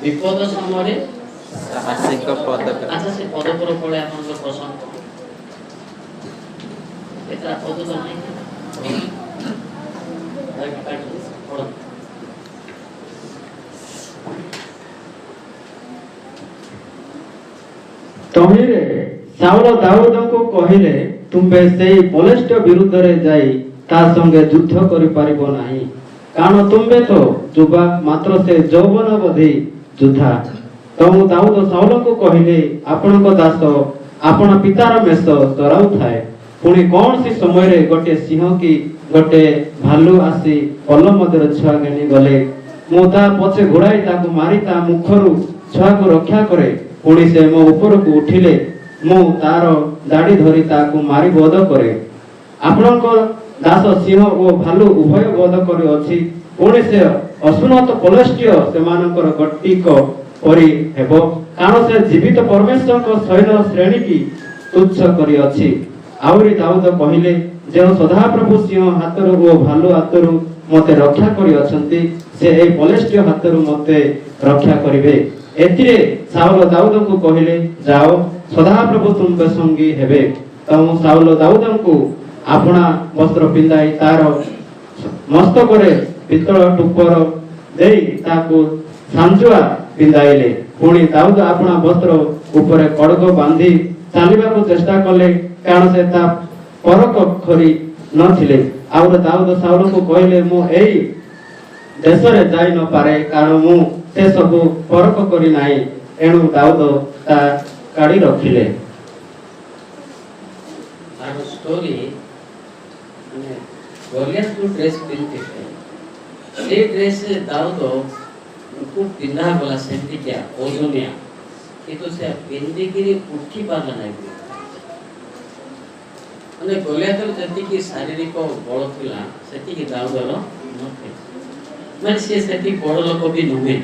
विपद समय साहसिक पदक अच्छा से पद पर पड़े आपन पसंद एटा पद तो नहीं तहिरे साउल दाऊद को कहिले तुमे सेई पलेष्ट विरुद्ध रे जाई ता संगे युद्ध करि पारिबो नाही कारण तुमे तो जुबा मात्र से यौवनवधी योद्धा तमु दाऊद साउल को कहिले आपण को दास आपण पितार मेष चराउ थाए पुणी कौन सी समय रे गोटे सिंह की गोटे भालू आसी पल्ल मधुर छुआ घेनी गले मु ता पछे घोड़ाई ताकू मारी ता मुखरु छुआ को रक्षा करे पुणी से मो ऊपर को उठिले मु तार दाढ़ी धरी ताकू मारी बोध करे आपण को दास सिंह ओ भालू उभय बोध करे अछि पुणी से असुनत पलस्टिय सेमानकर गट्टिक परि हेबो कारण से जीवित परमेश्वर को सैन्य श्रेणी की तुच्छ करी अछि आउरी दाऊद कहिले जे सदा प्रभु सिंह हातरु ओ भालू हातरु मते रक्षा करी अछंती से ए पलेष्टिय हातरु मते रक्षा करिवे एतिरे साउल दाऊद को कहिले जाओ सदा प्रभु तुमके संगी हेबे तम साउल दाऊद को आपना वस्त्र पिंदाई तार मस्तक रे पितल टुपर देई ताको सांजुआ पिंदाइले पुणी दाऊद आपना वस्त्र ऊपर कड़क बांधी चालिबा को चेष्टा कले कारण से ता परक खरी नथिले आउर दाऊद साउल को कहले मु एई देश रे जाई न पारे कारण मु से सब परक करी नाही एणु दाऊद ता काढी रखिले आरो स्टोरी माने गोलियत को ड्रेस पिनते से ड्रेस दाऊद को पिंधा गला सेंती क्या ओजोनिया किंतु से पिंदी गिरी उठी पाला नाही माने गोलियत जति की शारीरिक बल थिला सेति की दाऊदर नथे माने से सेति बड़ लोक भी नुहे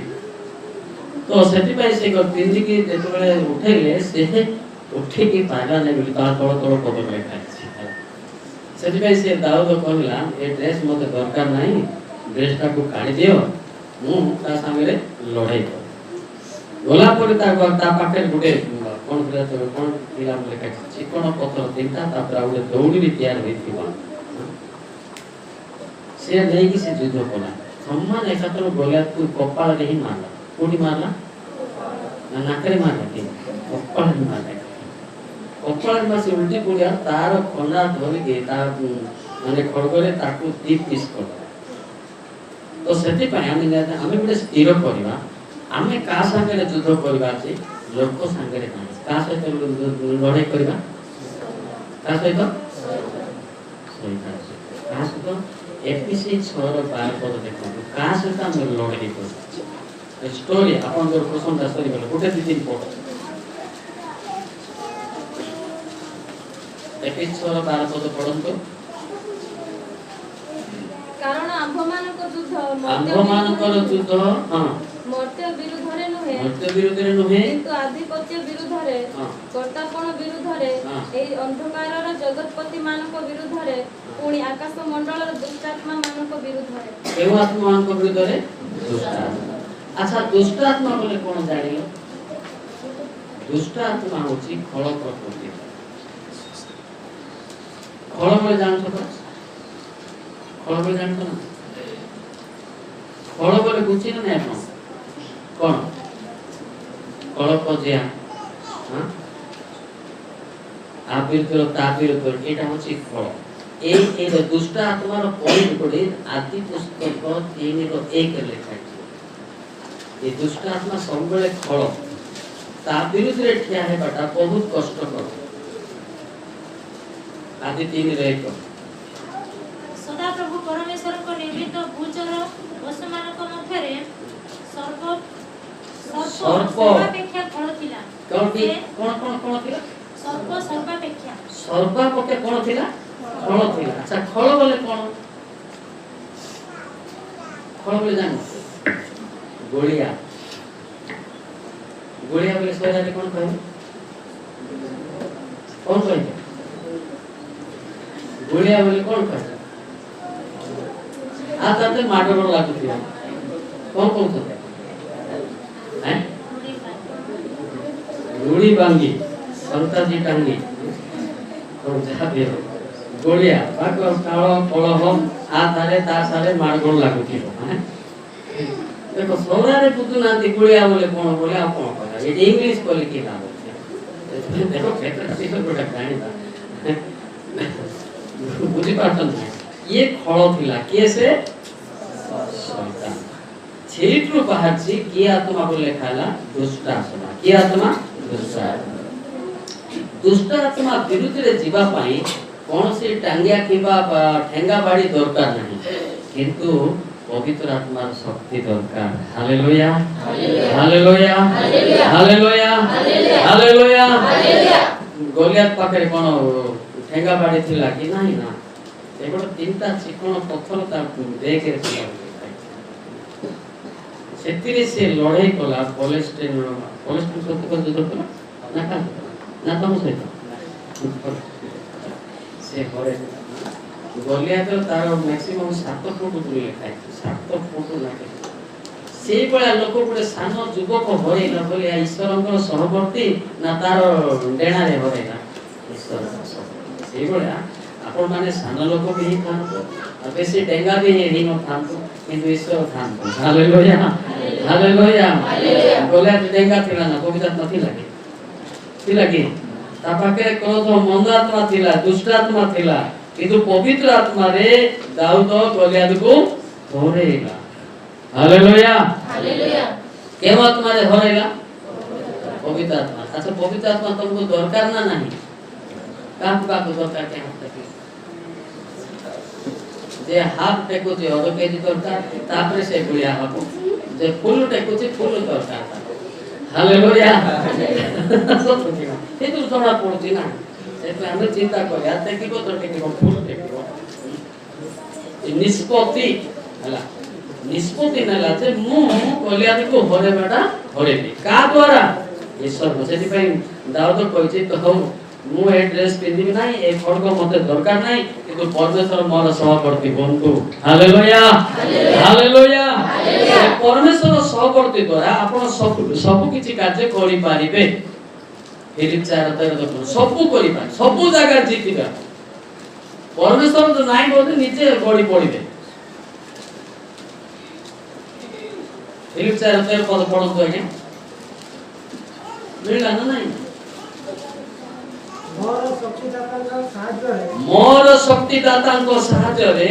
तो सेति पय से पिंदी की जेतबेले उठेले से उठी की पाला नाही बोली ता तळ तळ पदक लेखा अछि सेति पय से दाऊद कहला ए ड्रेस मते दरकार नाही ड्रेस ता को काढी दियो मु ता संगे लड़ाई कर गोला पर ता पाखे गुडे कोन करे तो कोन पिला बोले का चिकन पत्थर तीनटा तापर आउले दौड़ी भी तैयार होइथिबा से नहीं कि से युद्ध कला सम्मान एकातर गोलियत को कपाल रे ही मारला कोडी मारला ना नाकरे मारला के कपाल रे मारला कपाल में से उल्टी पड़िया तार खना धरि के ता माने खड़गरे ताकू दी पीस कर तो सेति पय आमे गुडे स्थिर करबा आमे का संगे युद्ध करबा छै लोक संगे रे का सहित लड़ाई करबा का सहित का सहित एपीसी 6 रो 12 पद देखो का सहित हम लड़ाई कर स्टोरी अपन जो पसंद स्टोरी बोले गोटे दि दिन पढ़ एपीसी 6 रो 12 पद पढ़ंतो कारण आंभमानक युद्ध हां मर्त्य विरुद्धरे नुहे किंतु आधिपत्य विरुद्धरे कर्तापण विरुद्धरे एई अंधकारर जगतपति मानक विरुद्धरे पुणी आकाश मंडलर दुष्टात्मा मानक विरुद्धरे केउ आत्मा मानक विरुद्धरे दुष्टात्मा अच्छा दुष्टात्मा बोले कोन जानिलो दुष्टात्मा होची खळ प्रकृति खळ बोले जानतो का खळ बोले जानतो ना खळ बोले बुझी ना आपण कोन कलप जिया हां आबिर ताबिर एटा होची फल ए दुष्ट आत्मार पॉइंट कोडे आदि पुस्तक 3 रो 1 लेखा छै ए दुष्ट आत्मा सबले फल ता विरुद्ध रे ठिया है बटा बहुत कष्ट कर आदि 3 रे 1 सदा प्रभु परमेश्वर को निर्मित भूचर वसुमानक मध्य रे सर्प अपेक्षा फल थिला कोन थिला सर्प अपेक्षा सर्प पके कोन थिला फल थिला अच्छा फल बोले कोन फल बोले जान गोलिया बोले सोया रे कोन कहै गोलिया बोले कोन कहै आ ताते माडर लागुथिला कोन कहै हैं ଗୁଳି ବାଙ୍ଗି ସନ୍ତାଜି ଟାଙ୍ଗି ଯାହା ବି ହଉ ଗୋଳିଆ ବାକ କାଳ କଳହ ଆ ଥାରେ ତା ସାରେ ମାଡ଼ଗୋଳ ଲାଗୁଥିବ ଦେଖ ସୌରାରେ ବୁଝୁନାହାନ୍ତି ଗୁଳିଆ ବୋଲେ କଣ ବୋଲେ ଆଉ କଣ କହିବା ଏଠି ଇଂଲିଶ କହିଲେ କି ଲାଭ ଦେଖ କେତେଟା ଗୋଟେ ଜାଣିବା ବୁଝିପାରୁଛନ୍ତି ଇଏ ଖଳ ଥିଲା କିଏ ସେ ଶୈତାନ ସେଇଠୁ ବାହାରିଛି କିଏ ଆତ୍ମା ବୋଲି ଲେଖା ହେଲା ଦୁଷ୍ଟ ଆତ୍ମା କିଏ ଆତ୍ମା ଦୁଷ୍ଟ ଆତ୍ମା ବିରୁଦ୍ଧରେ ଯିବା ପାଇଁ କୌଣସି ଟାଙ୍ଗିଆ କିମ୍ବା ଠେଙ୍ଗା ବାଡ଼ି ଦରକାର ନାହିଁ କିନ୍ତୁ ପବିତ୍ର ଆତ୍ମାର ଶକ୍ତି ଦରକାର ହାଲେଲୁୟା ହାଲେଲୁୟା ହାଲେଲୁୟା ହାଲେଲୁୟା ଗୋଲିଆତ ପାଖରେ କଣ ଠେଙ୍ଗା ବାଡ଼ି ଥିଲା କି ନାହିଁ ନା ଏଗୋଟେ ତିନିଟା ଚିକଣ ପଥର ତା ବେଗରେ ଥିଲା ସେଥିରେ ସେ ଲଢ଼େଇ କଲା ପଲେଷ୍ଟାଇନ ସହିତ ଯୁଦ୍ଧ କଲା ନା ତମ ସହିତ ସେ ହରେ ଗୋଲିଆତ ତାର ମ୍ୟାକ୍ସିମମ୍ 7 ଫୁଟ ଦୂର ଲେଖା 7 ଫୁଟ ଲେଖା ସେଇଭଳିଆ ଲୋକ ଗୋଟେ ସାନ ଯୁବକ ହରେଇଲା ବୋଲି ଈଶ୍ୱରଙ୍କର ସହବର୍ତ୍ତୀ ନା ତାର ଡେଣାରେ ହରେଇଲା ସେଇଭଳିଆ ଆପଣ ମାନେ ସାନ ଲୋକ ବି ହେଇଥାନ୍ତୁ ଆଉ ବେଶୀ ଡେଙ୍ଗା ବି ହେଇନଥାନ୍ତୁ କିନ୍ତୁ ଈଶ୍ୱର ଥାନ୍ତୁ ହାଲେଲୁୟା ହାଲେଲୁୟା ଗୋଲିଆତ ଡେଙ୍ଗା ଥିଲା ନା ପବିତ୍ର ନଥିଲା କି ଥିଲା କି ତା ପାଖରେ କ୍ରୋଧ ମନ୍ଦ ଆତ୍ମା ଥିଲା ଦୁଷ୍ଟ ଆତ୍ମା ଥିଲା କିନ୍ତୁ ପବିତ୍ର ଆତ୍ମାରେ ଦାଉଦ ଗୋଲିଆତକୁ ହରେଇଲା ହାଲେଲୁୟା ହାଲେଲୁୟା କେଉଁ ଆତ୍ମାରେ ହରେଇଲା ପବିତ୍ର ଆତ୍ମା ଆଚ୍ଛା ପବିତ୍ର ଆତ୍ମା ତମକୁ ଦରକାର ନା ନାହିଁ କାହାକୁ ଦରକାର ଯେ ହାଫ ଟେକୁଛି ଅଧ କେଜି ଦରକାର ତାପରେ ସେ ଗୁଳିଆ ହବ ଯେ ଫୁଲ ଟେକୁଛି ଫୁଲ ଦରକାର ହାଲେଲୁୟା ସେଇଠୁ ଜଣା ପଡୁଛି ନା ସେଥିପାଇଁ ଆମେ ଚିନ୍ତା କରିବା ଟେକିବ ତ ଟେକିବ ଫୁଲ ଟେକିବ ନିଷ୍ପତ୍ତି ହେଲା ନିଷ୍ପତ୍ତି ନେଲା ଯେ ମୁଁ ଗୋଲିଆତକୁ ହରେଇବାଟା ହରେଇବି କାହା ଦ୍ୱାରା ଈଶ୍ୱର ସେଥିପାଇଁ ଦାଉଦ କହିଛି ତ ହଉ ମୁଁ ଏ ଡ୍ରେସ ପିନ୍ଧିବି ନାହିଁ ଏ ଖଡଗ ମତେ ଦରକାର ନାହିଁ କିନ୍ତୁ ପରମେଶ୍ୱର ମୋର ସହବର୍ତ୍ତୀ ବନ୍ଧୁ ହାଲେଲୁୟା ହାଲେଲୁୟା ପରମେଶ୍ୱର ସହବର୍ତ୍ତୀ ଦ୍ୱାରା ଆପଣ ସବୁ କିଛି କାର୍ଯ୍ୟ କରିପାରିବେ ଫିଲିପ 4:13 ସବୁ କରିପାରିବେ ସବୁ ଜାଗାରେ ଜିତିବେ ପରମେଶ୍ୱର ତ ନାହିଁ ବୋଧେ ନିଜେ ଗଡ଼ି ପଡ଼ିବେ ଫିଲିପ 4:13 ପଢନ୍ତୁ ଆଜ୍ଞା ମିଳିଲା ନା ନାହିଁ ମୋର ଶକ୍ତିଦାତାଙ୍କ ସାହାଯ୍ୟରେ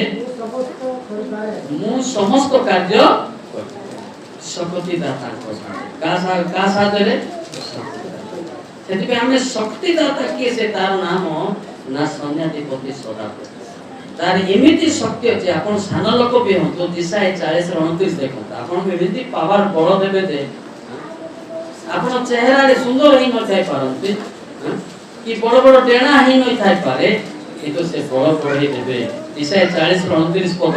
ମୁଁ ସମସ୍ତ କାର୍ଯ୍ୟ ଶକ୍ତିଦାତାଙ୍କ ସାହାଯ୍ୟରେ ସେଥିପାଇଁ ଆମେ ଶକ୍ତିଦାତା କିଏ ସେ ତାର ନାମ ନା ସୈନ୍ୟାଧିପତି ସଦାପ୍ରଭୁ ତାର ଏମିତି ଶକ୍ତି ଅଛି ଆପଣ ସାନ ଲୋକ ବି ହୁଅନ୍ତୁ ଦିଶାଏ 40:29 ଦେଖନ୍ତୁ ଆପଣଙ୍କୁ ଏମିତି ପାୱାର ବଳ ଦେବେ ଯେ ଆପଣ ଚେହେରାରେ ସୁନ୍ଦର ହେଇ ନଥାଇ ପାରନ୍ତି କି ବଡ଼ ବଡ଼ ଡେଣା ହେଇ ନଥାଇ ପାରେ କିନ୍ତୁ ସେ ବଳ ବଢ଼େଇ ଦେବେ ଦିଶାଏ 40:29 ପଦ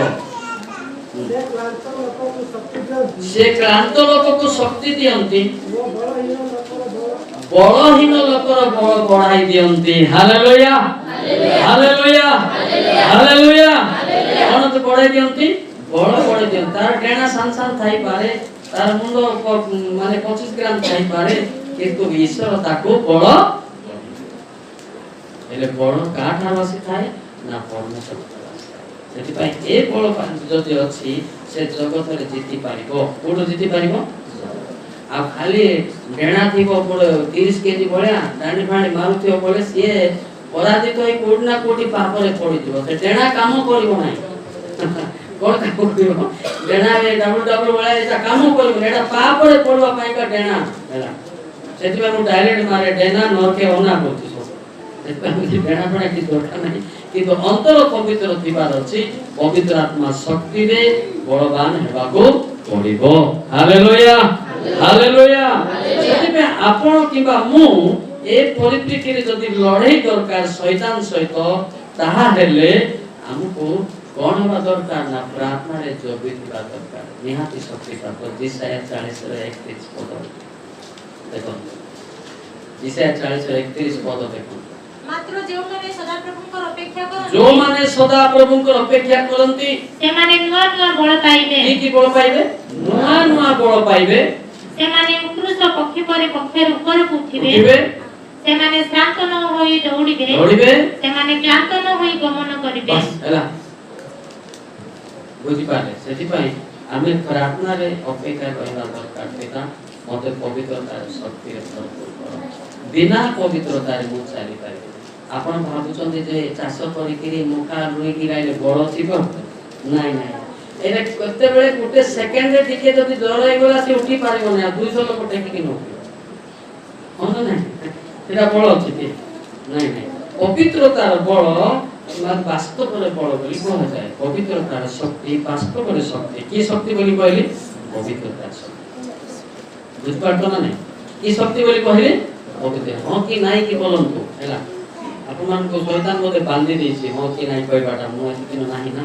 ସେ କ୍ଳାନ୍ତ ଲୋକକୁ ଶକ୍ତି ଦିଅନ୍ତି ବଳହୀନ ଲୋକର ବଳ ବଢାଇ ଦିଅନ୍ତି ହାଲେଲୁୟା ହାଲେଲୁୟା ହାଲେଲୁୟା କଣ ତ ବଢାଇ ଦିଅନ୍ତି ବଳ ବଢାଇ ଦିଅନ୍ତି ତାର ଡେଣା ସାନ ଥାଇ ପାରେ ତାର ମୁଣ୍ଡ ମାନେ 25 ଗ୍ରାମ ଥାଇ ପାରେ କିନ୍ତୁ ଈଶ୍ୱର ତାକୁ ବଳ ହେଲେ ବଳ କାଠାରୁ ଆସିଥାଏ ନା ପରମେଶ୍ୱର ସେଥିପାଇଁ ଏ ବଳ ଯଦି ଅଛି ସେ ଜଗତରେ ଜିତି ପାରିବ କୋଉଠୁ ଜିତି ପାରିବ ଆଉ ଖାଲି ଡେଣା ଥିବ 30 କେଜି ଭଳିଆ ଡାଣ୍ଡି ଫାଣ୍ଡି ମାରୁଥିବ ବୋଲେ ସିଏ ପରାଜିତ ହୋଇ କୋଉଠି ନା କୋଉଠି ପାପରେ ପଡିଯିବ ସେ ଡେଣା କାମ କରିବ ନାହିଁ କଣ କାମ କରିବ ଡେଣା ଡବଲ ଭଳିଆ ଏଟା କାମ କରିବ ଏଟା ପାପରେ ପଡିବା ପାଇଁ କା ଡେଣା ହେଲା ସେଥିପାଇଁ ମୁଁ ଡାଇରେକ୍ଟ ମାରେ ଡେଣା ନରକେ ଅନା କରୁଛି ସେଥିପାଇଁ ଡେଣା ଫେଣା କିଛି ଦରକାର ନାହିଁ କିନ୍ତୁ ଅନ୍ତର ପବିତ୍ର ଥିବାର ଅଛି ପବିତ୍ର ଆତ୍ମା ଶକ୍ତିରେ ବଳବାନ ହେବାକୁ ପଡିବ ହାଲେଲୁୟା ହାଲେଲୁୟା ସେଥିପାଇଁ ଆପଣ କିମ୍ବା ମୁଁ ଏ ପରିପ୍ରେକ୍ଷୀରେ ଯଦି ଲଢ଼େଇ ଦରକାର ଶୈତାନ ସହିତ ତାହା ହେଲେ ଆମକୁ କଣ ହେବା ଦରକାର ନା ପ୍ରାର୍ଥନାରେ ଜଗିଥିବା ଦରକାର ନିହାତି ଶକ୍ତି ପ୍ରାପ୍ତ ଦିଶାୟା 40:31 ପଦ ଦେଖନ୍ତୁ ଦିଶାୟା 40:31 ପଦ ଦେଖନ୍ତୁ ମାତ୍ର ଯେଉଁମାନେ ସଦା ପ୍ରଭୁଙ୍କର ଅପେକ୍ଷା କରନ୍ତି ସେମାନେ ନୂଆ ନୂଆ ବଳ ପାଇବେ କି ବଳ ପାଇବେ ନୂଆ ନୂଆ ବଳ ପାଇବେ ସେମାନେ ଉତ୍କୃଷ୍ଟ ପକ୍ଷୀ ଯେପରି ପକ୍ଷରୁ ଉପରକୁ ଉଠିବେ ଉଠିବେ ସେମାନେ ଶ୍ରାନ୍ତ ନ ହୋଇ ଦୌଡ଼ିବେ ଦୌଡ଼ିବେ ସେମାନେ କ୍ଳାନ୍ତ ନ ହୋଇ ଗମନ କରିବେ। ବାସ୍ ହେଲା ବୁଝିପାରିଲେ। ସେଥିପାଇଁ ଆମେ ପ୍ରାର୍ଥନାରେ ଅପେକ୍ଷା କରିବା ଦରକାର। ପିତା ମୋତେ ପବିତ୍ରତାର ଶକ୍ତିରେ ଭରପୁର କର। ବିନା ପବିତ୍ରତାରେ ମୁଁ ଚାଲିପାରିବି। ଆପଣ ଭାବୁଛନ୍ତି ଯେ ଚାଷ କରିକିରି ମକା ରୋଇକି ଗାଇଲେ ବଳ ଥିବ? ନାଇଁ ନାଇଁ, ଏଇଟା କେତେବେଳେ ଗୋଟେ ସେକେଣ୍ଡରେ ଟିକେ ଯଦି ଜ୍ୱର ହେଇଗଲା ସେ ଉଠି ପାରିବନି, ଆଉ 200 ଲୋକ ଟେକିକି ନଉଥିବ। ହଁ ନା ନାଇଁ? ସେଟା ବଳ ଅଛି କି? ନାଇଁ ନାଇଁ, ପବିତ୍ରତାର ବଳ ବାସ୍ତବରେ ବଳ ବୋଲି କୁହାଯାଏ। ପବିତ୍ରତାର ଶକ୍ତି ବାସ୍ତବରେ ଶକ୍ତି। କି ଶକ୍ତି ବୋଲି କହିଲି? ପବିତ୍ରତାର ଶକ୍ତି। ବୁଝିପାରୁଛ ନା ନାଇଁ? କି ଶକ୍ତି ବୋଲି କହିଲେ? ପବିତ୍ର। ହଁ କି ନାଇଁ କି ବୋଲନ୍ତୁ ହେଲା। ଆପଣମାନଙ୍କୁ ଶୈତାନ ବୋଧେ ବାନ୍ଧି ଦେଇଛି, ହଁ କି ନାଇଁ କହିବାଟା। ମୁଁ ଏତିକି ନାହିଁ ନା,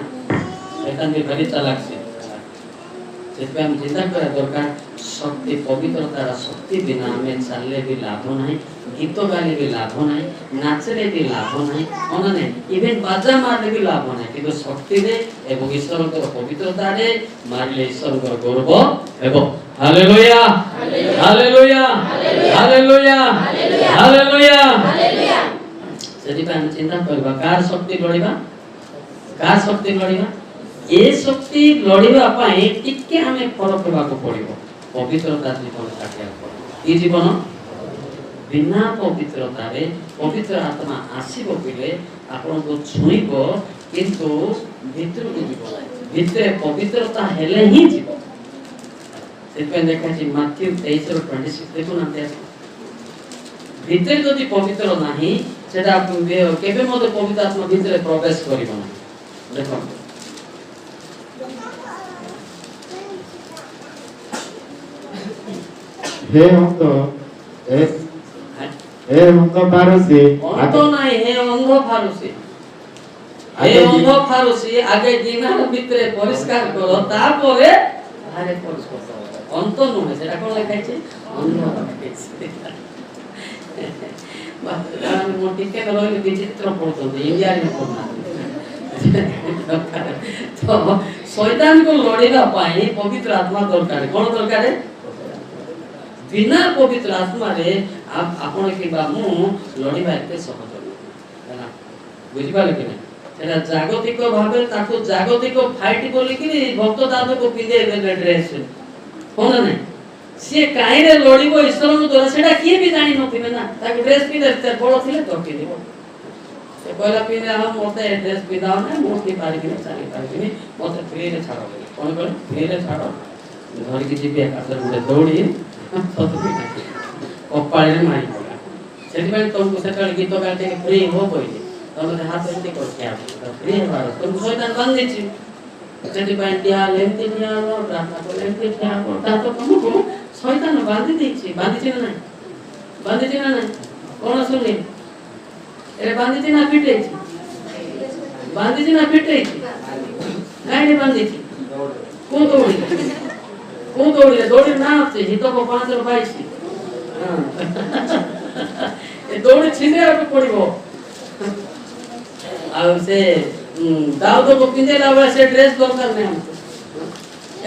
ଶୈତାନ ବି ଭାରି ଚାଲାକ ସେ। ସେଥିପାଇଁ ଆମେ ଚିନ୍ତା କରିବା ଦରକାର, ଶକ୍ତି ପବିତ୍ରତାର ଶକ୍ତି ବିନା ଆମେ ଚାଲିଲେ ବି ଲାଭ ନାହିଁ, ଗୀତ ଗାଇଲେ ବି ଲାଭ ନାହିଁ, ନାଚିଲେ ବି ଲାଭ ନାହିଁ, ହଁ ନା ନାଇଁ? ଇଭେନ୍ ବାଜା ମାରିଲେ ବି ଲାଭ ନାହିଁ। କିନ୍ତୁ ଶକ୍ତିରେ ଏବଂ ଈଶ୍ୱରଙ୍କର ପବିତ୍ରତାରେ ମାରିଲେ ଈଶ୍ୱରଙ୍କର ଗୌରବ ହେବ। Hallelujah hallelujah hallelujah hallelujah. ସେଥିପାଇଁ ଆମେ ଚିନ୍ତା କରିବା କାହାର ଶକ୍ତି ଲୋଡ଼ିବା, କାହାର ଶକ୍ତି ଲୋଡ଼ିବା। ଏ ଶକ୍ତି ଲଢିବା ପାଇଁ ଟିକେ ଆମେ ଫରକ ହେବାକୁ ପଡିବ। ପବିତ୍ରତା ଜୀବନ କାଟିବାକୁ ପଡିବ। ଏ ଜୀବନ ବିନା ପବିତ୍ରତାରେ ପବିତ୍ର ଆତ୍ମା ଆସିବ ପିଲେ ଆପଣଙ୍କୁ ଛୁଇଁବ, କିନ୍ତୁ ଭିତରକୁ ଯିବ ନାହିଁ। ଭିତରେ ପବିତ୍ରତା ହେଲେ ହିଁ ଯିବ। ସେଥିପାଇଁ ଦେଖାଯାଇଛି ମାଥ୍ୟୁ 23:26 ଦେଖୁନାହାନ୍ତି। ଭିତରେ ଯଦି ପବିତ୍ର ନାହିଁ ସେଟା କେବେ ମଧ୍ୟ ପବିତ୍ର ଆତ୍ମା ଭିତରେ ପ୍ରବେଶ କରିବ ନାହିଁ। ଦେଖନ୍ତୁ हे अंत फारुसी अंत नहीं, हे अंध फारुसी। हे अंध फारुसी आगे दिनार भितरे परिष्कार करो, तापरे बाहरे परिष्कार करो। अंत नुहे सेटा कोन लेखाइছে? अंध लेखाइছে। बात मो टिके रहले विचित्र पढुଛନ୍ତି, इंडिया रे पढुନାହାନ୍ତି। तो शैतान को लड़िबा पाई पवित्र आत्मा दरकार। कोन दरकार? बिना पवित्र आत्मा रे आपण किबा मु लड़िबा एते सहज हैला। बुझि पाले कि सेटा जागतिक भाबे ताको जागतिक फाइट बोली कि भक्त दादू को पिंदे देले ड्रेस हो ना नहीं। से काहे रे लड़िबो ईश्वर को द्वारा सेटा किए भी जानि नथिबे ना। ताको ड्रेस पिंदे ते बड़ थिले तो पिंदिबो। से कहला पिंदे हम मते ड्रेस पिंदाओ ना, मोटी पारी कि चाली पारी कि मते फ्री रे छाड़ो। कोन कहले फ्री रे छाड़ो घर की जीबे कातर गुडे दौड़ी कपाळे मारी पड़ा। सेटिमेंट तुमको सेटल गीत गाते फ्री हो पहिले तमने हाथ एंती करके आ फ्री बार तुम शैतान बांधे छी। सेटिमेंट दिया लेंती दिया प्रार्थना को लेंती दिया ता तो तुमको शैतान बांधी देछि। बांधी छी ना नहीं? बांधी छी ना नहीं? कोन सुनी एरे बांधी छी ना पिटे छी? बांधी छी ना पिटे छी? काहे रे बांधी छी? को दौड़ी को दौड़ी दौड़ी ना आछे हित को 5 रुपया छी। हां ए दौड़ी छिने आके पड़िबो। आ से दाऊद को पिंदेला वाला से ड्रेस दरकार नै हमको।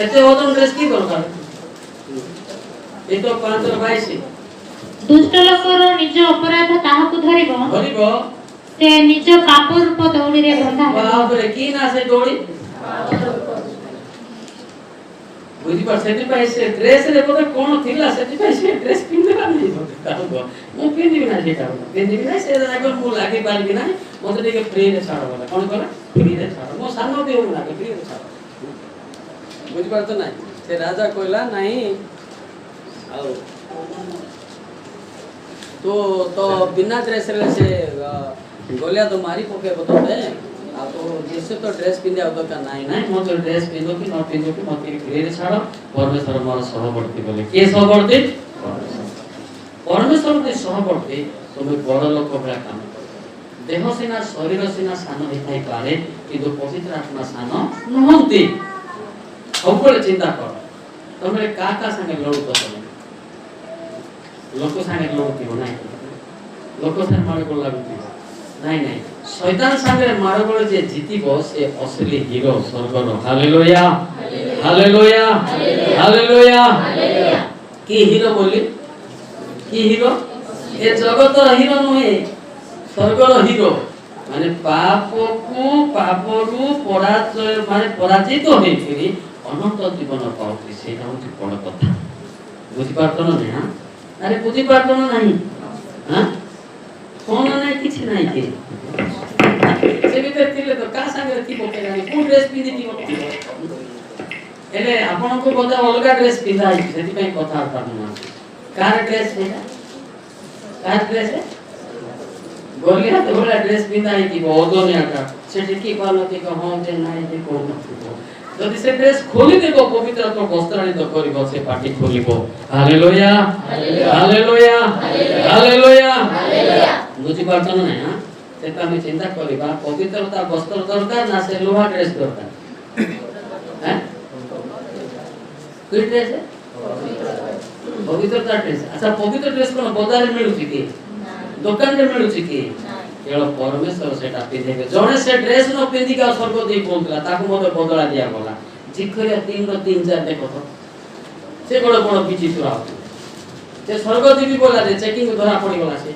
एते ओदन ड्रेस की दरकार? ए तो 5 रुपया छी। दुष्ट लोकर निज अपराध ताहाकु धरिबो धरिबो से निज पाप रूप दौड़ी रे बंधा बाप रे की ना से दौड़ी बुझी पर सेति पाई से ड्रेस रे बोले कोन थिला सेति पाई से ड्रेस पिंदला नै काबो मु पिंदी ना सेटा पिंदी ना से लागो मु लागी पारबी ना मते टिके फ्री रे छाड़ बोला कोन करे फ्री रे छाड़ मो सानो भी हो लागे फ्री रे छाड़ बुझी पर तो नै से राजा कहला नहीं आ तो बिना ड्रेस रे से गोलिया तो मारी पके बतते आ तो जैसे तो ड्रेस पिंदे आ दरकार नाही नाही मो तो ड्रेस पिंदो कि न पिंदो कि मते फ्री रे छाड़ परमेश्वर मोर सहवर्ती बोले के सहवर्ती परमेश्वर के सहवर्ती तुम बड़ लोक भला काम करो। देह सिना शरीर सिना सान होई थाई पारे किंतु पवित्र आत्मा सान नहंती। सबले चिंता कर तमरे का संगे लड़तो तमे लोक संगे लड़तिबो नाही लोक संगे मारे को लागुतिबो नाही नाही शैतान संगे मारे को जे जीतिबो से असली हीरो स्वर्गरो। Hallelujah hallelujah hallelujah. की हीरो बोली কি হিরো এ জগতর হিরো নহে স্বর্গর হিরো মানে পাপরু পরাজয় মানে পরাজিত হয়েছিলি অনন্ত জীবন পাওয়া সেটা হচ্ছে বড় কথা বুঝিপারতো না হ্যাঁ আরে বুঝিপারতো না নাই হ্যাঁ কোন নাই কিছু নাই কি সে ভিতরে ଥିଲେ তো কা সাଙ୍ଗରେ ଥିବ କେଜାଣି କୋଉ ଡ୍ରେସ ପିନ୍ଧିଥିବ ହେଲେ ଆପଣଙ୍କୁ ବୋଧେ ଅଲଗା ଡ୍ରେସ ପିନ୍ଧା ହେଇଛି ସେଥିପାଇଁ କଥା ପାରୁନାହାନ୍ତି କାହାର ଡ୍ରେସ ସେଇଟା କାହାର ଡ୍ରେସ ଗଲିଆ ତ ଭଳିଆ ଡ୍ରେସ ପିନ୍ଧା ହେଇଥିବ ଓଜନିଆଟା ସେଠି କି ପାରୁନଥିବ ହଁ ଯେ ନାହିଁ ଯେ କହୁନଥିବ ଯଦି ସେ ଡ୍ରେସ ଖୋଲିଦେବ ପବିତ୍ର ବସ୍ତ୍ରାଣିତ କରିବ ସେ ପାଟି ଖୋଲିବ ହାଲେଲୁୟା ହାଲେଲୁୟା ହାଲେଲୁୟା ବୁଝିପାରୁଛ ନା ନାହିଁ ସେଟା ଆମେ ଚିନ୍ତା କରିବା ପବିତ୍ରତା ବସ୍ତ୍ର ଦରକାର ନା ସେ ଲୁହା ଡ୍ରେସ ଦରକାର କି ଡ୍ରେସ ପବିତ୍ରତା ଡ୍ରେସ ଆଚ୍ଛା ପବିତ୍ର ଡ୍ରେସ କଣ ବଜାରରେ ମିଳୁଛି କି ଦୋକାନରେ ମିଳୁଛି କି କେବଳ ପରମେଶ୍ୱର ସେଟା ପିନ୍ଧେଇବେ ଜଣେ ସେ ଡ୍ରେସ ନ ପିନ୍ଧିକି ଆଉ ସ୍ୱର୍ଗ ଦେଇ ପହଞ୍ଚିଲା ତାକୁ ମଧ୍ୟ ବଦଳା ଦିଆଗଲା ଜିଖରିଆ 3:3-4 ଦେଖ ତ ସେ ବଡ଼ ବଡ଼ ବିଚିତ୍ର ସେ ସ୍ୱର୍ଗ ଦେବୀ ବୋଲା ଯେ ଚେକିଂ ଧରା ପଡ଼ିଗଲା ସେ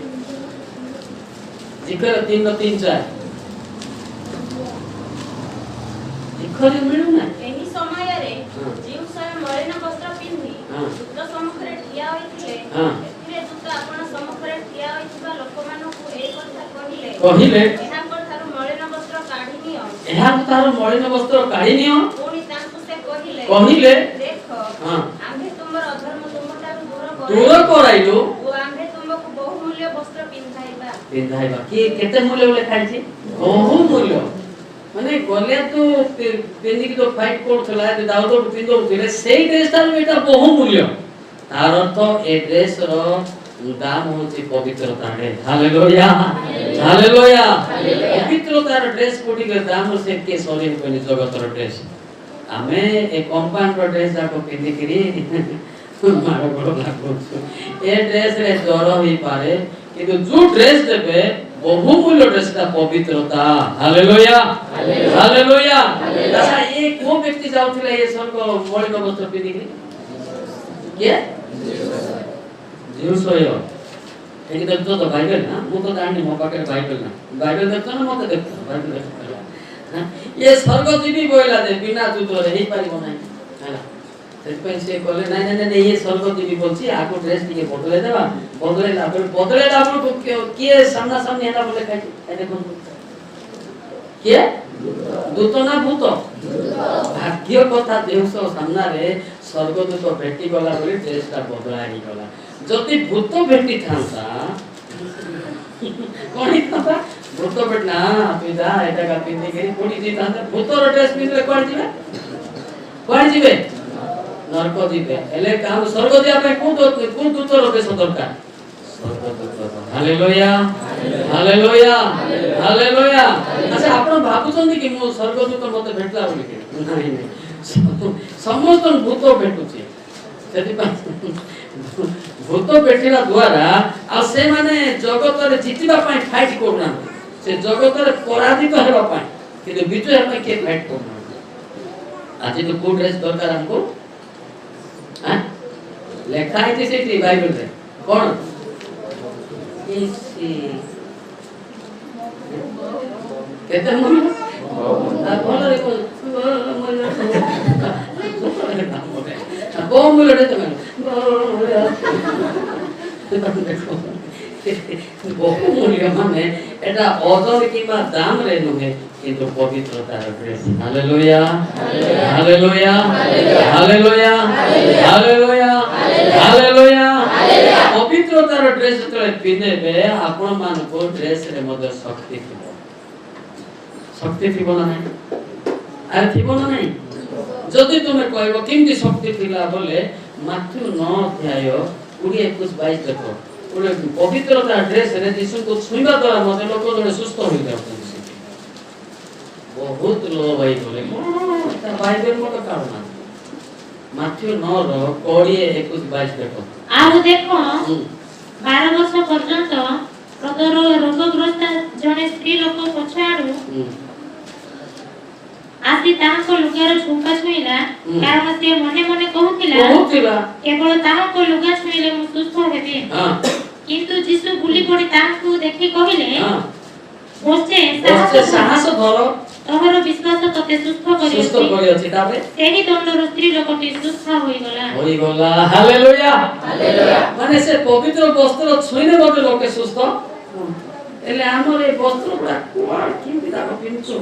ଜିଖରିଆ 3:3-4 ଜିଖରିଆ ମିଳୁନା ଏହି ସମୟରେ ଯେଉଁ ସ୍ୱୟଂ ମଳିନ ବସ୍ତ୍ର ପିନ୍ଧି ଦୂତ ସମ୍ମୁଖରେ ଠିଆ ହୋଇଥିଲେ ଏଥିରେ ଦୂତ ଆପଣ ସମ୍ମୁଖରେ ଠିଆ ହୋଇଥିବା ଲୋକମାନଙ୍କୁ ଏହି କଥା କହିଲେ ଏହାଙ୍କଠାରୁ ମଳିନ ବସ୍ତ୍ର କାଢ଼ି ନିଅ ପୁଣି ତାଙ୍କୁ ସେ କହିଲେ ଦେଖ ଆମ୍ଭେ ତୁମର ଅଧର୍ମ ତୁମଠାରୁ ଦୂର କରାଇଲୁ ଓ ଆମ୍ଭେ ତୁମକୁ ବହୁମୂଲ୍ୟ ବସ୍ତ୍ର ପିନ୍ଧାଇବା କି କେତେ ମୂଲ୍ୟ ଲେଖା ହେଇଛି ବହୁମୂଲ୍ୟ ମାନେ ଗଲିଆ ତ ପିନ୍ଧିକି ତ ଫାଇଟ୍ କରୁଥିଲା ଦାଉଦ ପିନ୍ଧଉଥିଲେ ସେଇ ଡ୍ରେସଟାର ଏଟା ବହୁମୂଲ୍ୟ ତାର ଅର୍ଥ ଏ ଡ୍ରେସର ଦାମ ହଉଛି ପବିତ୍ରତା ହାଲେଲୁୟା ହାଲେଲୁୟା ପବିତ୍ରତାର ଡ୍ରେସ କୋଟିର ଦାମ ସେ କେ ସରେଇ କହିନି ଜଗତର ଡ୍ରେସ ଆମେ ଏ କମ୍ପାଉଣ୍ଡର ଡ୍ରେସ ଯାକ ପିନ୍ଧିକିରି ମାର ଗୋଡ଼ ଲାଗୁଛୁ ଏ ଡ୍ରେସରେ ଜ୍ୱର ହେଇପାରେ କିନ୍ତୁ ଯୋଉ ଡ୍ରେସ ଦେବେ बहुमूल्य ड्रेसटा पवित्रता हालेलुया हालेलुया अच्छा ये को व्यक्ति जाउथिला ये स्वर्ग मलिन वस्त्र पिंधिके के जीवसय एकी देखतो तो बाइबल ना मु तो जानि मो पाके बाइबल देखतो ना मते देखतो बाइबल देखतो ये स्वर्ग जीवी बोइला दे बिना जुतो रे हेई पारिबो नाही हैला ସେଥିପାଇଁ ସେ କହିଲେ ନାଇଁ ନାଇଁ ନାଇଁ ଇଏ ସ୍ୱର୍ଗ ଦେବୀ ବୋଲଛି ଆକୁ ଡ୍ରେସ ଟିକେ ବଦଳେଇ ଦେବା ବଦଳେଇଲା ବେଳକୁ କିଏ ସାମ୍ନା ସାମ୍ନି ହେଲା ବୋଲେ ଖାଇଛି ଏ ଦେଖନ୍ତୁ କିଏ ଦୂତ ନା ଭୂତ ଭାଗ୍ୟ କଥା ଦେଉସ ସାମ୍ନାରେ ସ୍ୱର୍ଗଦୂତ ଭେଟି ଗଲା ବୋଲି ଡ୍ରେସଟା ବଦଳା ହେଇଗଲା ଯଦି ଭୂତ ଭେଟି ଥାନ୍ତା କଣ ହେଇଥାନ୍ତା ଭୂତ ଭେଟି ନା ପିଲା ଏଟା ପିନ୍ଧିକି କୋଠି ଯାଇଥାନ୍ତା ଭୂତର ଡ୍ରେସ ପିନ୍ଧିଲେ କୁଆଡେ ଯିବେ नरक जीवे हेले काम स्वर्ग जिया पे कोन दूतर बेस दरकार स्वर्ग दूतर हालेलुया हालेलुया हालेलुया अच्छा आपण भाबुचंदी कि मो स्वर्ग दूत मते भेटला बोली के नहीं नहीं समस्त भूत भेटुची सेति भूत भेटिला द्वारा आ से माने जगत रे जितिबा पई फाइट करना से जगत रे पराजित हेबा पई कि विजय हेबा के फाइट करना आज तो कोड ड्रेस दरकार हमको লেখা আছে সেটি বাইবেলে কোন ইসি কেতে মূল্য ভালো দেখো কোন মূল্য রে তুমি বহু মূল্য মানে এটা ওজন কিংবা দাম রে নহে কিন্তু পবিত্রতার dress hallelujah hallelujah hallelujah hallelujah hallelujah পবিত্রতার ড্রেস তলে পিনেবে আপন মানকো ড্রেস রে মধ্যে শক্তি থিব না নাই আর থিব না নাই যদি তুমি কইব কেমতি শক্তি থিলা বলে মাথ্যু 9 অধ্যায় 20-21-22 দেখো ওরে পবিত্রতার ড্রেস রে যিশুকে ছুঁইবা দ্বারা মধ্যে লোক জনে সুস্থ হই যাচ্ছে बहुत लो भाई बोले ता बाइबल मत काढना माथ्यू 9 रो 20-21-22 देखो आउ देखो 12 वर्ष पर्यंत हृदय रोगग्रस्त जने स्त्री लोक पछाडू आसी ताको लुगार झुंका छुईला कारण से मने मने कहूतिला केवल ताको लुगा छुईले मु ସୁସ୍ଥ ହେବେ। ହଁ କିନ୍ତୁ ଯୀଶୁ ବୁଲି ପଡ଼ି ତାଙ୍କୁ ଦେଖି କହିଲେ, ହଁ ବସେ ବସେ ସାହସ ଧର, ତୋର ବିଶ୍ୱାସ ତତେ ସୁସ୍ଥ ସୁସ୍ଥ କରିଛି। କରିଅଛି। ତାପରେ ସେହି ଦଣ୍ଡରୁ ସ୍ତ୍ରୀ ଲୋକଟି ସୁସ୍ଥ ହୋଇଗଲା। ହୋଇଗଲା। Hallelujah hallelujah. ମାନେ ସେ ପବିତ୍ର ବସ୍ତ୍ର ଛୁଇଁଲେ ଗୋଟେ ଲୋକେ ସୁସ୍ଥ। ହେଲେ ଆମର ଏ ବସ୍ତ୍ର ଗୁଡ଼ା କୁଆଡ଼େ କେମିତି ତାକୁ ପିନ୍ଧୁଛୁ?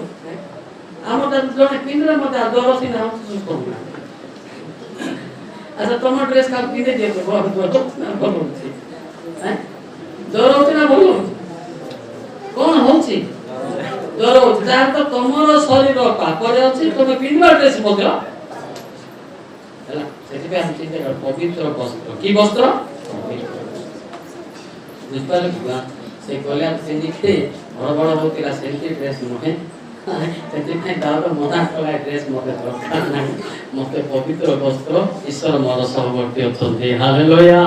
ଆମଟା ଜଣେ ପିନ୍ଧିଲେ ମୋତେ ଜ୍ୱର ସିନା ହେଉଛି, ସୁସ୍ଥ ହଉନାହାନ୍ତି। ଆଚ୍ଛା ତମ ଡ୍ରେସ୍ କାହାକୁ ପିନ୍ଧେଇ ଦିଅ, ଭଲ ହଉଛି ଜ୍ୱର ହଉଛି ନା ଭଲ ହଉଛି? କଣ ହଉଛି? ଜ୍ୱର ହଉଛି। ଯାହାର ତ ତମର ଶରୀର ପାପରେ ଅଛି, ତମେ ପିନ୍ଧିବା ଡ୍ରେସ୍ ମଧ୍ୟ ହେଲା। ସେଥିପାଇଁ ଆମେ ଚିନ୍ତା କର ପବିତ୍ର ବସ୍ତ୍ର। କି ବସ୍ତ୍ର? ବୁଝିପାରିଲେ କି? ସେ ଗଲିଆ ପିନ୍ଧିକି ବଡ଼ ବଡ଼ ହଉଥିଲା, ସେମିତି ଡ୍ରେସ୍ ନୁହେଁ। ସେଥିପାଇଁ ଦାଉଦ ମନା କଲା, ଡ୍ରେସ୍ ମୋତେ ଦରକାର ନାହିଁ, ମୋତେ ପବିତ୍ର ବସ୍ତ୍ର। ଈଶ୍ୱର ମୋର ସହବର୍ତ୍ତୀ ଅଛନ୍ତି। Hallelujah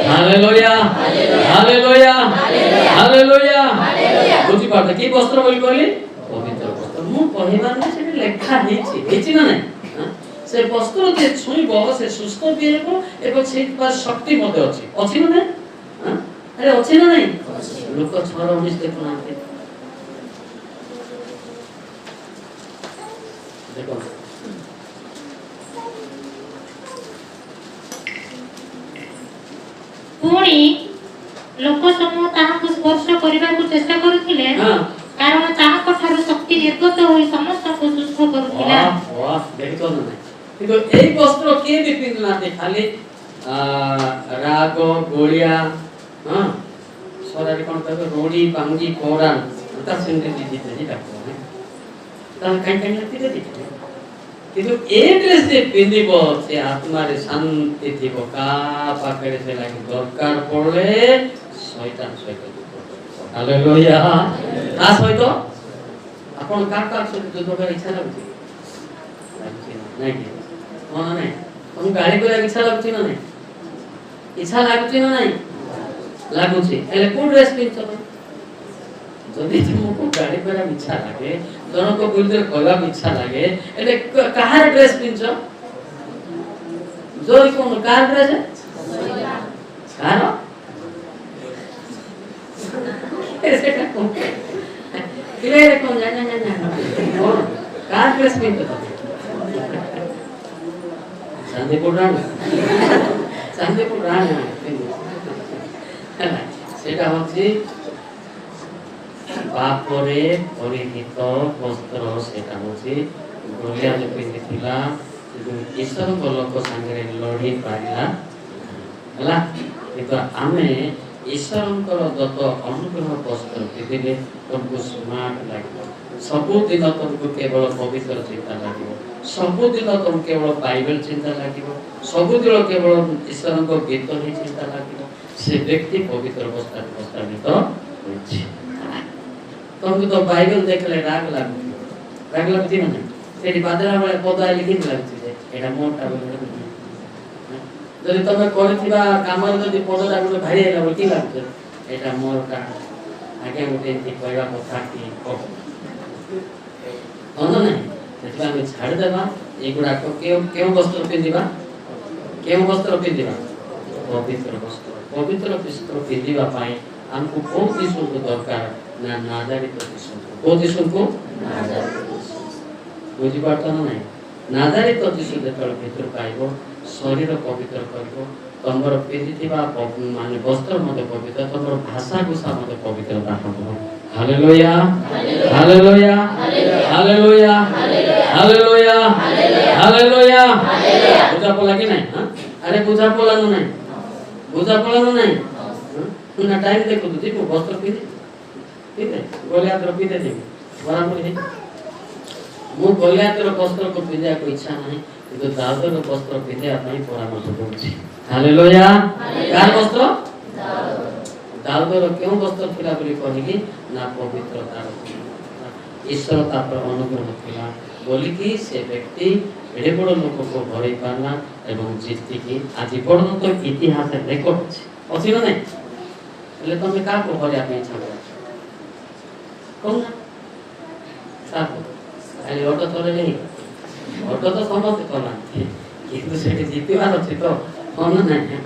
hallelujah hallelujah hallelujah. ବୁଝିପାରୁଛ କି ବସ୍ତ୍ର ବୋଲି କହିଲି? ପବିତ୍ର ବସ୍ତ୍ର। ମୁଁ କହିବାର ନାହିଁ, ସେଠି ଲେଖା ହେଇଛି ନା ନାହିଁ? ସେ ବସ୍ତ୍ର ଯେ ଛୁଇଁବ ସେ ସୁସ୍ଥ ବି ହେବ ଏବଂ ସେଇଥିପାଇଁ ଶକ୍ତି ମଧ୍ୟ ଅଛି। ଅଛି ନା ନାହିଁ? ଆରେ ଅଛି ନା ନାହିଁ? ଲୋକ 6:19 ଦେଖୁନାହାନ୍ତି। ଦେଖ ପୁଣି ଲୋକ ସମୂହ ତାହାକୁ ସ୍ପର୍ଶ କରିବାକୁ ଚେଷ୍ଟା କରୁଥିଲେ, କାରଣ ତାହାଙ୍କ ଠାରୁ ଶକ୍ତି ନିର୍ଗତ ହୋଇ ସମସ୍ତଙ୍କୁ ସୁସ୍ଥ କରୁଥିଲା। ଦେଖିଛ ନା ନାହିଁ? କିନ୍ତୁ ଏଇ ବସ୍ତ୍ର କିଏ ବି ପିନ୍ଧୁନାହାନ୍ତି, ଖାଲି ରାଗ ଗୋଳିଆ, ସରାରେ କଣ କହିବେ, ରୋଡ଼ି ପାଙ୍ଗି କୋରାନ, ତା ସେମିତି ଦିଦିତେ ଡାକୁନେ ତାହା କାଇଁ ଦିଦି। କିନ୍ତୁ ଏ ଡ୍ରେସ୍ ଯେ ପିନ୍ଧିବ ସେ ଆତ୍ମାରେ ଶାନ୍ତି ଥିବ। କା ପାଖରେ ସେ ଲାଗି ଦରକାର ପଡେ ଶୈତାନ ସହିତ। ହାଲେଲୁୟା। ତା ସହିତ ଆପଣ କାହା ସହିତ ଯୁଦ୍ଧ କରିବାକୁ ଇଚ୍ଛା ଲାଗୁଛି? ନାଇଁ କି? ହଁ ନା ନାଇଁ? ତମକୁ ଗାଳି କରିବାକୁ ଇଚ୍ଛା ଲାଗୁଛି ନା ନାଇଁ? ଇଚ୍ଛା ଲାଗୁଛି ନା ନାଇଁ? ଲାଗୁଛି। ହେଲେ କୋଉ ଡ୍ରେସ୍ ପିନ୍ଧଛ? ଯଦି ତୁମକୁ ଗାଳି କରିବାକୁ ଇଚ୍ଛା ଲାଗେ, ଜଣଙ୍କ ବିରୁଦ୍ଧରେ କହିବାକୁ ଇଚ୍ଛା ଲାଗେ, ହେଲେ କାହାର ଡ୍ରେସ୍ ପିନ୍ଧଛ? ଜୋର କଣ? କାହାର ଡ୍ରେସ୍? କାହାର? ସେଟା କଣ? କ୍ଲିୟର କଣ? ଜାଣି କାହାର ଡ୍ରେସ୍ ପିନ୍ଧଛ? ଚାନ୍ଦିପୁର ରାଣୀ। ଚାନ୍ଦିପୁର ରାଣୀ ହେଲା। ସେଟା ହଉଛି ବାପରେ ପରିହିତ ବସ୍ତ୍ର। ସେଟା ହଉଛି ଗୋଲିଆତ ପିନ୍ଧିଥିଲା, ଈଶ୍ୱରଙ୍କ ଲୋକ ସାଙ୍ଗରେ ଲଢ଼ି ପାରିଲା ହେଲା। କିନ୍ତୁ ଆମେ ଈଶ୍ୱରଙ୍କର ଦତ୍ତ ଅନୁଗ୍ରହ ବସ୍ତ୍ର ପିନ୍ଧିଲେ ତମକୁ ସ୍ମାର୍ଟ ଲାଗିବ। ସବୁଦିନ ତମକୁ କେବଳ ପବିତ୍ର ଚିନ୍ତା ଲାଗିବ, ସବୁଦିନ ତମକୁ କେବଳ ବାଇବେଲ ଚିନ୍ତା ଲାଗିବ, ସବୁଦିନ କେବଳ ଈଶ୍ୱରଙ୍କ ଗୀତ ହିଁ ଚିନ୍ତା ଲାଗିବ। ସେ ବ୍ୟକ୍ତି ପବିତ୍ର ବସ୍ତ୍ରାନ୍ୱିତ ହୋଇଛି। ତମକୁ ତ ବାଇବେଲ ଦେଖିଲେ ରାଗ ଲାଗୁଛି, ରାଗ ଲାଗୁଛି ନା ନାହିଁ? ସେଠି ବାଦଲା ବେଳେ ପଦା ଲେଖିକି ଲାଗୁଛି ଯେ ଏଇଟା ମୋଟା ବୋଲି। ଯଦି ତମେ କରିଥିବା କାମରେ ଯଦି ପଦଟା ଗୋଟେ ଭାଇ ହେଲା ବୋଲି କି ଲାଗୁଛି ଏଇଟା ମୋରଟା, ଆଜ୍ଞା ଗୋଟେ ଏମିତି କହିବା କଥା କି କହ ନା ନାହିଁ? ସେଥିପାଇଁ ଆମେ ଛାଡ଼ିଦେବା ଏଗୁଡ଼ାକ। କେଉଁ ବସ୍ତ୍ର ପିନ୍ଧିବା? କେଉଁ ବସ୍ତ୍ର ପିନ୍ଧିବା? ପବିତ୍ର ବସ୍ତ୍ର। ପବିତ୍ର ବସ୍ତ୍ର ପିନ୍ଧିବା ପାଇଁ ଆମକୁ କୋଉ ଯୀଶୁଙ୍କୁ ଦରକାର ନା ନାଜାରିତ ଯୀଶୁଙ୍କୁ। କୋଉ ଯୀଶୁଙ୍କୁ? ବୁଝିପାରୁଛ ନା ନାହିଁ? ନାଜାରିତ ଯୀଶୁ ଯେତେବେଳେ ଭିତରକୁ ଆଇବ, ଶରୀର ପବିତ୍ର କରିବ, ତମର ପିନ୍ଧିଥିବା ମାନେ ବସ୍ତ୍ର ମଧ୍ୟ ପବିତ୍ର, ତମର ଭାଷା ଭୂଷା ମଧ୍ୟ ପବିତ୍ରତା ହେବ। Hallelujah hallelujah hallelujah hallelujah hallelujah. ବୁଝା ପଡିଲା କି ନାହିଁ? ଆରେ ବୁଝା ପଡିଲା ନା ନାହିଁ? ବୁଝା ପଡିଲା ନା ନାହିଁ? ନା ଟାଇମ୍ ଦେଖୁଛୁ ଯିବୁ ବସ୍ତ୍ର ପିନ୍ଧେ ଗୋଲିଆତର ପିନ୍ଧେ ଯିବୁ ବରାବର ହେଇ। ମୁଁ ଗୋଲିଆତର ବସ୍ତ୍ରକୁ ପିନ୍ଧିବାକୁ ଇଚ୍ଛା ନାହିଁ, କିନ୍ତୁ ଦାଉଦର ବସ୍ତ୍ର ପିନ୍ଧିବା ପାଇଁ ପରାମର୍ଶ କରୁଛି। ହାଲେଲୁୟା। କାହାର ବସ୍ତ୍ର? ଦାଉଦର କେଉଁ ବସ୍ତ୍ର ଥିଲା ବୋଲି କହିଲି ନା ପବିତ୍ରତାର। ଈଶ୍ୱର ତାପରେ ଅନୁଗ୍ରହ ଥିଲା ବୋଲିକି ସେ ବ୍ୟକ୍ତି ଏଡ଼େ ବଡ଼ ଲୋକକୁ ହରେଇ ପାରିଲା ଏବଂ ଜିତିକି ଆଜି ପର୍ଯ୍ୟନ୍ତ ଇତିହାସରେ ରେକର୍ଡ ଅଛି ନା ନାହିଁ? ହେଲେ ତମେ କାହାକୁ ହରେଇବା ପାଇଁ ଇଚ୍ଛା କର? କହୁନା କାହାକୁ? ଖାଲି ଅଟୋ ଚଲେଇଲେ ଅଟୋ ତ ସମସ୍ତେ ଚଲାନ୍ତି, କିନ୍ତୁ ସେଠି ଜିତିବାର ଅଛି ତ, ହଁ ନା ନାହିଁ?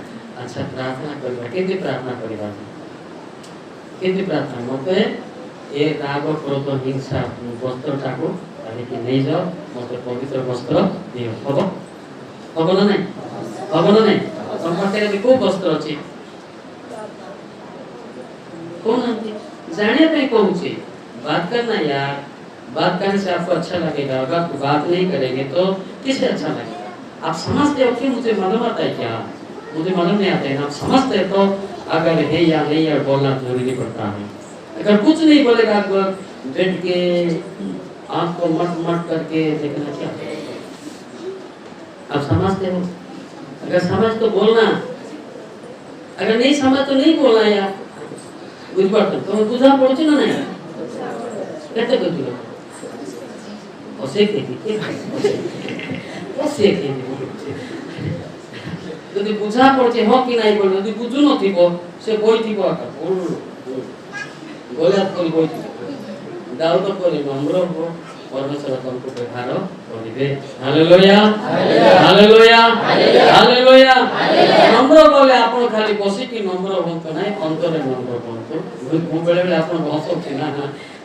अच्छा प्रार्थना करबा केते प्रार्थना करबा केते प्रार्थना मते ए राग क्रोध हिंसा वस्त्रटाको आनिकि नहीं जाओ मते पवित्र वस्त्र दियो हबो ना नहीं तम पाखरे भी को वस्त्र अछि कौन जाने पे कहूँ बात करना यार बात करने से आपको अच्छा लगेगा अगर आप बात नहीं करेंगे तो किसे अच्छा लगेगा आप समझते हो कि मुझे मालूम आता है क्या मुझे मालूम नहीं आता है आप समझते हैं तो अगर है या नहीं यार बोलना जरूरी पड़ता है अगर कुछ नहीं बोलेगा आप बैठ के आँख को मट करके देखना क्या आप समझते हो अगर समझ तो बोलना अगर नहीं समझ तो नहीं बोलना यार बुझपारतो তুমি বুঝা পড়ছো না নাই কেতে কইছিল অসে কেতি যদি বুঝা পড়ছে হ কি নাই বল যদি বুঝু নথিব সে বই থিব আকা গোলাপ করি বই থিব দাউদ করি নম্র হো परमेश्वर तुमको व्यवहार करिवे हालेलुया हालेलुया हालेलुया नम्र बोले आपण खाली बसी की नम्र होत नाही अंतरे नम्र होत मु बेले बेले आपण हसो कि ना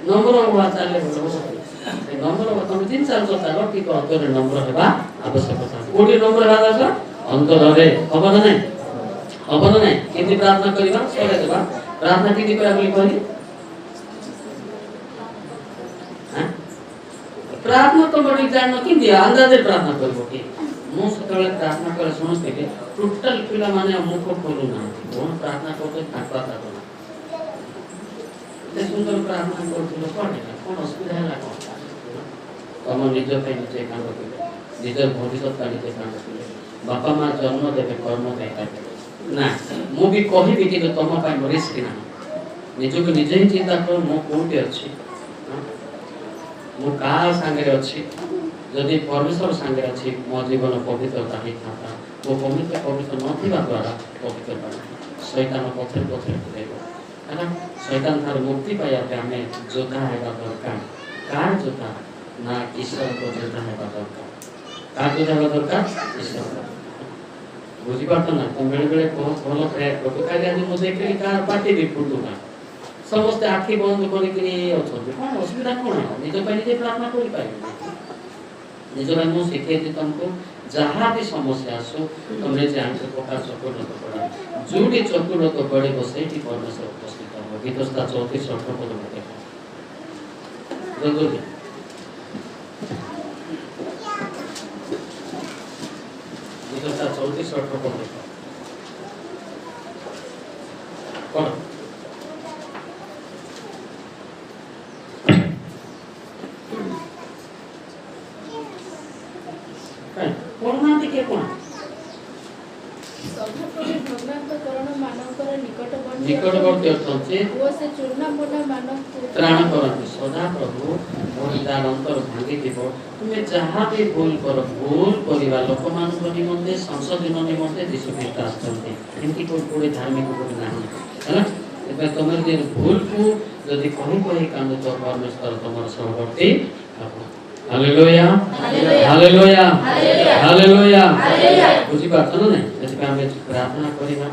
नम्र हुआ चाले बोलो नम्र हो तुम तीन चार जो चालो कि अंतरे नम्र हेबा आवश्यकता कोडी नम्र हेबा छ अंतरे हबन नाही केति प्रार्थना करिबा सरे देबा प्रार्थना केति करा बोली कहली प्रार्थना तो बड़ी जान कि दिया अंदाजे प्रार्थना करबो कि मु सतले प्रार्थना करे समझते के टोटल पिला माने मुख खोलु ना कोन प्रार्थना करते थाका थाका ते सुंदर प्रार्थना करथुलो कोन असुविधा होला कोन तम निज पे निजे काम करबे निज भविष्य का निजे काम करबे बापा मां जन्म देबे कर्म देबे ना मु भी कहिबी कि तम पाइ रिस्क ना निज को निजे ही चिंता कर मु कोठी अछि मु का संगे अछि जदि परमेश्वर संगे अछि मो जीवन पवित्रता ही था वो पवित्र न थिबा द्वारा पवित्र बना शैतान पथर देबो है ना शैतान थार मुक्ति पाया पे हमें जोधा हेबा दरकार कार जोधा ना ईश्वर को जोधा हेबा दरकार कार जोधा हेबा दरकार ईश्वर बुझी पात ना तुम बेले बेले बहुत भलो प्रेयर को काली आज मु देखली कार पार्टी भी फुटुना समस्त आखि बंद करिकरी अछन कोन असुविधा कोन निज पे निजे प्रार्थना करि पाइ निज मु शिखे दे तुमको जहां भी समस्या आसो तुमने जे आंख प्रकार चकुर तो पड़ा जोडी चकुर तो बड़े बसेठी परमेश्वर उपस्थित हो गीतस्ता 34 18 पद में देखो जल्दी गीतस्ता 34 18 पद देखो कौन निकटवर्ती अर्थी त्राण करती सदा प्रभु मोहिदार अंतर भांगी तुम्हें जहाँ भी भूल कर भूल करवा लोक मान निमंते संशोधन निमंते यीशु ख्रीष्ट आसते कोई धार्मिक ना है तुम भूल को जदि कही कांदु तो परमेश्वर तुम सहवर्ती हालेलुया हालेलुया हालेलुया बुझी पार्छ ना प्रार्थना करवा